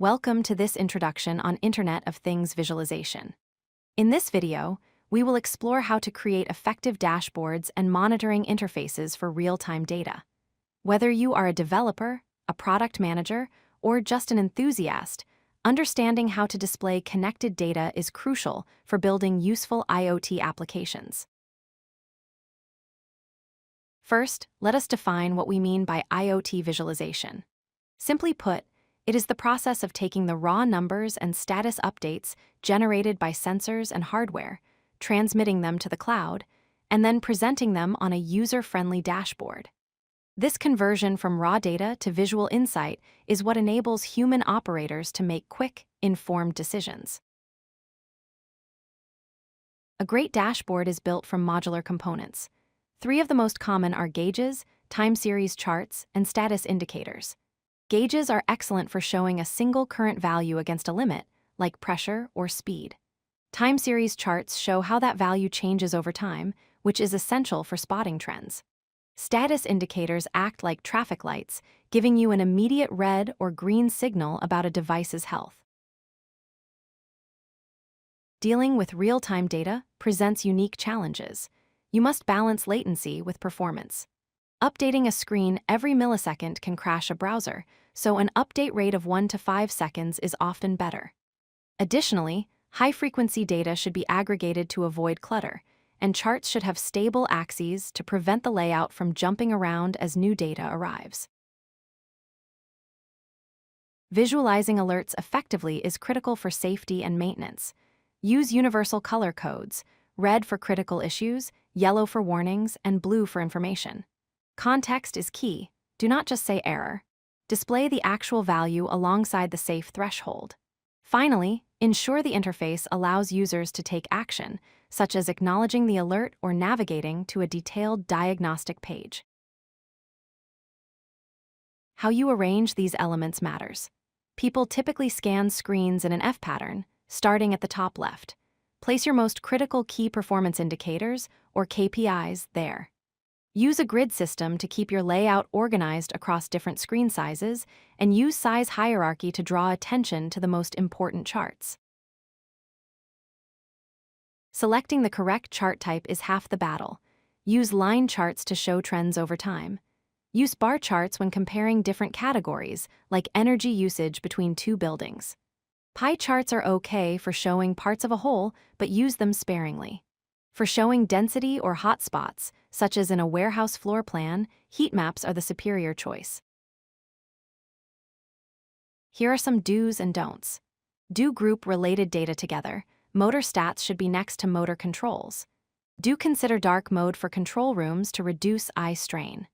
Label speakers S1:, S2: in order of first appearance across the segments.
S1: Welcome to this introduction on Internet of Things visualization. In this video, we will explore how to create effective dashboards and monitoring interfaces for real-time data. Whether you are a developer, a product manager, or just an enthusiast, understanding how to display connected data is crucial for building useful IoT applications. First, let us define what we mean by IoT visualization. Simply put, it is the process of taking the raw numbers and status updates generated by sensors and hardware, transmitting them to the cloud, and then presenting them on a user-friendly dashboard. This conversion from raw data to visual insight is what enables human operators to make quick, informed decisions. A great dashboard is built from modular components. Three of the most common are gauges, time series charts, and status indicators. Gauges are excellent for showing a single current value against a limit, like pressure or speed. Time series charts show how that value changes over time, which is essential for spotting trends. Status indicators act like traffic lights, giving you an immediate red or green signal about a device's health. Dealing with real-time data presents unique challenges. You must balance latency with performance. Updating a screen every millisecond can crash a browser, so an update rate of 1 to 5 seconds is often better. Additionally, high-frequency data should be aggregated to avoid clutter, and charts should have stable axes to prevent the layout from jumping around as new data arrives. Visualizing alerts effectively is critical for safety and maintenance. Use universal color codes, red for critical issues, yellow for warnings, and blue for information. Context is key. Do not just say error. Display the actual value alongside the safe threshold. Finally, ensure the interface allows users to take action, such as acknowledging the alert or navigating to a detailed diagnostic page. How you arrange these elements matters. People typically scan screens in an F pattern, starting at the top left. Place your most critical key performance indicators, or KPIs, there. Use a grid system to keep your layout organized across different screen sizes, and use size hierarchy to draw attention to the most important charts. Selecting the correct chart type is half the battle. Use line charts to show trends over time. Use bar charts when comparing different categories, like energy usage between two buildings. Pie charts are okay for showing parts of a whole, but use them sparingly. For showing density or hotspots, such as in a warehouse floor plan, heat maps are the superior choice. Here are some do's and don'ts. Do group related data together. Motor stats should be next to motor controls. Do consider dark mode for control rooms to reduce eye strain.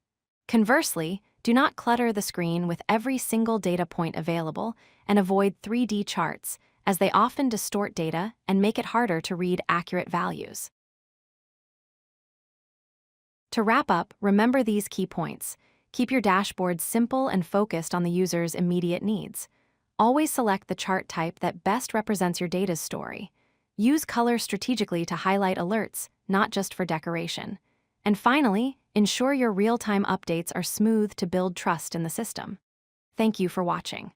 S1: Conversely, do not clutter the screen with every single data point available, and avoid 3D charts, as they often distort data and make it harder to read accurate values. To wrap up, remember these key points. Keep your dashboard simple and focused on the user's immediate needs. Always select the chart type that best represents your data's story. Use color strategically to highlight alerts, not just for decoration. And finally, ensure your real-time updates are smooth to build trust in the system. Thank you for watching.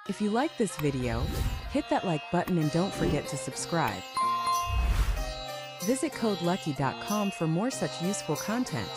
S2: If you like this video, hit that like button and don't forget to subscribe. Visit codelucky.com for more such useful content.